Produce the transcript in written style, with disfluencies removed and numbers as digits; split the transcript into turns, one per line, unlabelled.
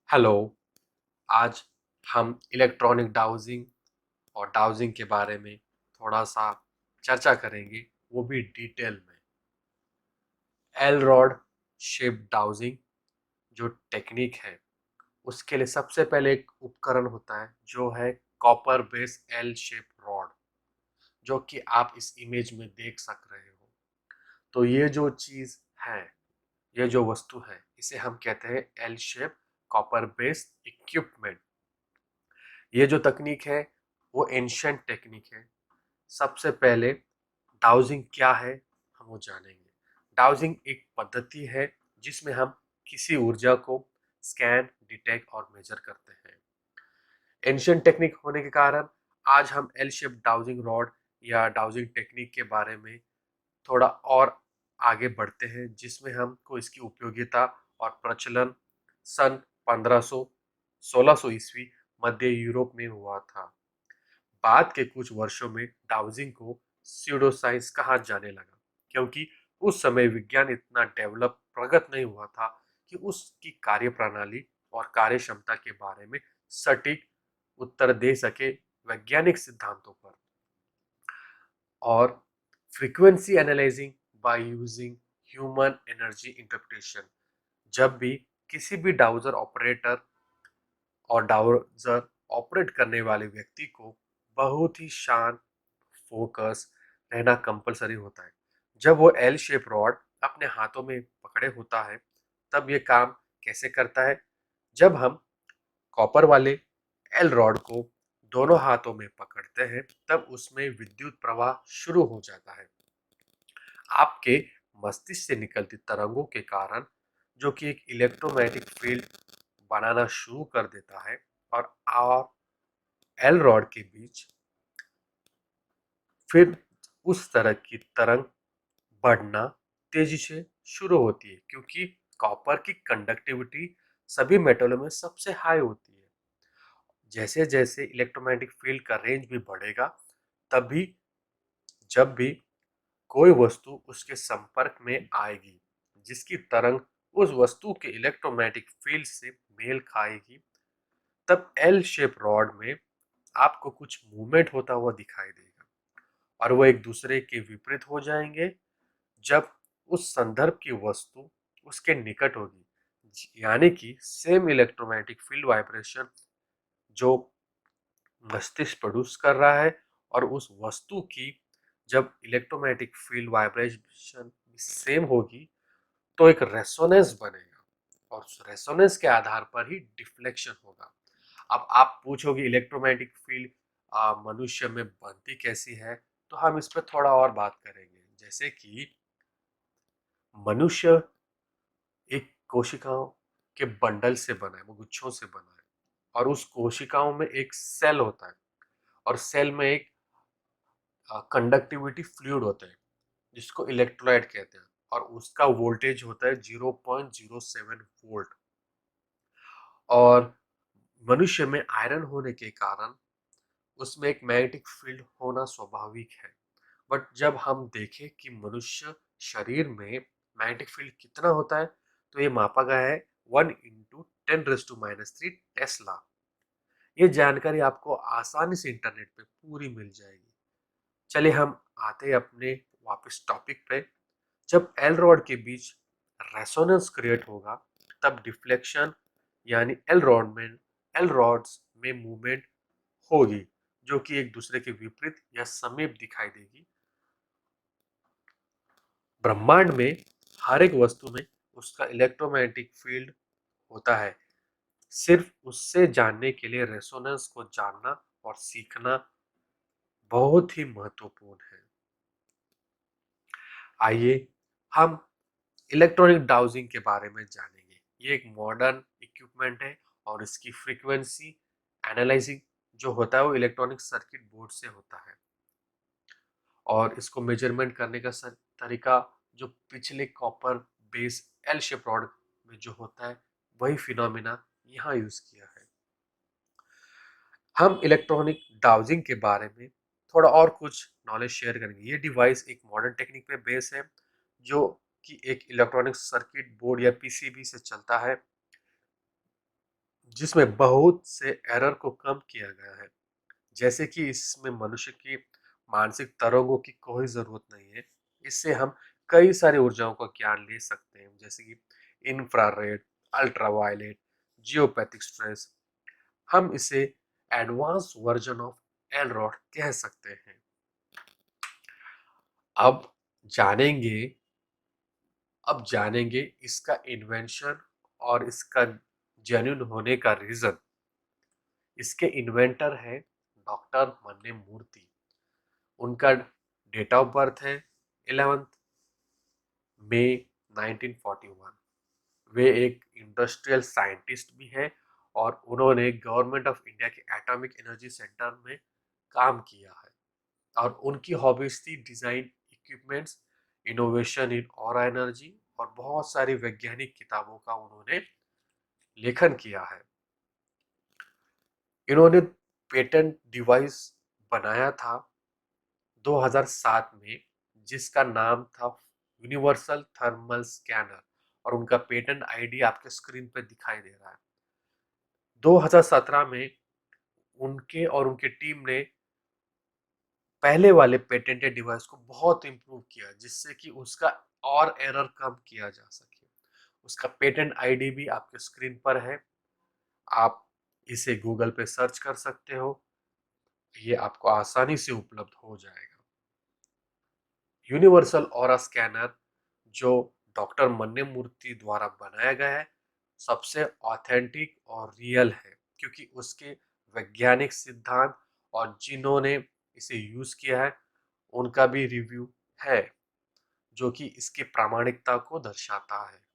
Hello. आज हम electronic dowsing और डाउजिंग के बारे में थोड़ा सा चर्चा करेंगे, वो भी डिटेल में। एल रॉड शेप डाउजिंग जो टेक्निक है, उसके लिए सबसे पहले एक उपकरण होता है जो है copper base L shape rod, जो कि आप इस इमेज में देख सक रहे हो। तो ये जो चीज है, ये जो वस्तु है, इसे हम कहते हैं L shape copper base equipment. ये जो तकनीक है वो एंशियंट टेक्निक है। सबसे पहले डाउजिंग क्या है हम वो जानेंगे। डाउजिंग एक पद्धति है जिसमें हम किसी ऊर्जा को स्कैन, डिटेक्ट और मेजर करते हैं। एंशियंट टेक्निक होने के कारण आज हम एल शेप डाउजिंग रॉड या डाउजिंग टेक्निक के बारे में थोड़ा और आगे बढ़ते हैं, जिसमें हमको इसकी उपयोगिता और प्रचलन सन 1500 1600 ईस्वी मध्य यूरोप में हुआ था। बाद के कुछ वर्षों में डाउजिंग को स्यूडो साइंस कहा जाने लगा, क्योंकि उस समय विज्ञान इतना डेवलप प्रगत नहीं हुआ था कि उसकी कार्यप्रणाली और कार्य क्षमता के बारे में सटीक उत्तर दे सके वैज्ञानिक सिद्धांतों पर। और frequency analysing by using human energy interpretation, जब भी किसी भी डाउजर ऑपरेटर और डाउजर ऑपरेट करने वाले व्यक्ति को बहुत ही शांत, फोकस रहना कंपलसरी होता है। जब वो एल शेप रॉड अपने हाथों में पकड़े होता है, तब ये काम कैसे करता है। जब हम कॉपर वाले एल रॉड को दोनों हाथों में पकड़ते हैं, तब उसमें विद्युत प्रवाह शुरू हो जाता है। आपके मस्तिष्क से निकलती तरंगों के कारण, जो कि एक इलेक्ट्रोमैग्नेटिक फील्ड बनाना शुरू कर देता है, और एल रॉड के बीच फिर उस तरह की तरंग बढ़ना तेजी से शुरू होती है, क्योंकि कॉपर की कंडक्टिविटी सभी मेटलों में सबसे हाई होती है। जैसे जैसे इलेक्ट्रोमैग्नेटिक फील्ड का रेंज भी बढ़ेगा, तभी जब भी कोई वस्तु उसके संपर्क में आएगी जिसकी तरंग उस वस्तु के इलेक्ट्रोमैग्नेटिक फील्ड से मेल खाएगी, तब एल शेप रॉड में आपको कुछ मूवमेंट होता हुआ दिखाई देगा, और वो एक दूसरे के विपरीत हो जाएंगे जब उस संदर्भ की वस्तु उसके निकट होगी। यानी कि सेम इलेक्ट्रोमैग्नेटिक फील्ड वाइब्रेशन जो मस्तिष्क प्रोड्यूस कर रहा है, और उस वस्तु की जब इलेक्ट्रोमैग्नेटिक फील्ड वाइब्रेशन सेम होगी, तो एक रेसोनेंस बनेगा, और उस रेसोनेंस के आधार पर ही डिफ्लेक्शन होगा। अब आप पूछोगे इलेक्ट्रोमैग्नेटिक फील्ड मनुष्य में बनती कैसी है, तो हम इस पर थोड़ा और बात करेंगे। जैसे कि मनुष्य एक कोशिकाओं के बंडल से बना है, वो गुच्छों से बना है, और उस कोशिकाओं में एक सेल होता है, और सेल में एक कंडक्टिविटी फ्लूइड होता है जिसको इलेक्ट्रोलाइट कहते हैं, और उसका वोल्टेज होता है 0.07 वोल्ट। और मनुष्य में आयरन होने के कारण उसमें एक मैग्नेटिक फील्ड होना स्वाभाविक है। बट जब हम देखें कि मनुष्य शरीर में मैग्नेटिक फील्ड कितना होता है, तो ये मापा गया है 1 × 10⁻³ टेस्ला। ये जानकारी आपको आसानी से इंटरनेट पे पूरी मिल जाएगी। चलिए हम आते हैं अपने वापस टॉपिक पे। जब एल रॉड के बीच रेसोनेंस क्रिएट होगा, तब डिफ्लेक्शन, यानी एल रॉड्स में मूवमेंट होगी, जो कि एक दूसरे के विपरीत या समीप दिखाई देगी। ब्रह्मांड में हर एक वस्तु में उसका इलेक्ट्रोमैग्नेटिक फील्ड होता है। सिर्फ उससे जानने के लिए रेसोनेंस को जानना और सीखना बहुत ही महत्वपूर्ण है। आइए हम इलेक्ट्रॉनिक डाउजिंग के बारे में जानेंगे। ये एक मॉडर्न इक्विपमेंट है, और इसकी फ्रीक्वेंसी एनालाइजिंग जो होता है वो इलेक्ट्रॉनिक सर्किट बोर्ड से होता है, और इसको मेजरमेंट करने का तरीका जो पिछले copper base L shape rod में जो होता है, वही फिनोमिना यहाँ यूज किया है। हम इलेक्ट्रॉनिक डाउजिंग के बारे में थोड़ा और कुछ नॉलेज शेयर करेंगे। ये डिवाइस एक मॉडर्न टेक्निक पे बेस है, जो कि एक इलेक्ट्रॉनिक सर्किट बोर्ड या पीसीबी से चलता है। जिसमें बहुत से एरर को कम किया गया है। जैसे कि इसमें मनुष्य की मानसिक तरंगों की कोई जरूरत नहीं है। इससे हम कई सारी ऊर्जाओं का ज्ञान ले सकते हैं, जैसे कि इंफ्रारेड, अल्ट्रावायलेट, जियोपैथिक स्ट्रेस। हम इसे एडवांस वर्जन ऑफ एलरॉड कह सकते हैं। अब जानेंगे अब जानेंगे इसका इन्वेंशन और इसका जेन्युइन होने का रीजन। इसके इन्वेंटर है डॉक्टर मन्ने मूर्ति। उनका डेट ऑफ बर्थ है 11 मई 1941। वे एक इंडस्ट्रियल साइंटिस्ट भी है और उन्होंने गवर्नमेंट ऑफ इंडिया के एटॉमिक एनर्जी सेंटर में काम किया है। और उनकी हॉबीज थी डिजाइन इक्विपमेंट्स, इनोवेशन इन और एनर्जी, और बहुत सारी वैज्ञानिक किताबों का उन्होंने लेखन किया है। इन्होंने पेटेंट डिवाइस बनाया था 2007 में, जिसका नाम था यूनिवर्सल थर्मल स्कैनर, और उनका पेटेंट आईडी आपके स्क्रीन पर दिखाई दे रहा है। 2017 में उनके और उनके टीम ने पहले वाले पेटेंटेड डिवाइस को बहुत इम्प्रूव किया, जिससे कि उसका और एरर कम किया जा सके। उसका पेटेंट आईडी भी आपके स्क्रीन पर है, आप इसे गूगल पे सर्च कर सकते हो, ये आपको आसानी से उपलब्ध हो जाएगा। यूनिवर्सल ऑरा स्कैनर जो डॉक्टर मन्ने मूर्ति द्वारा बनाया गया है, सबसे ऑथेंटिक और रियल है, क्योंकि उसके वैज्ञानिक सिद्धांत और जिन्होंने इसे यूज किया है उनका भी रिव्यू है, जो कि इसकी प्रामाणिकता को दर्शाता है।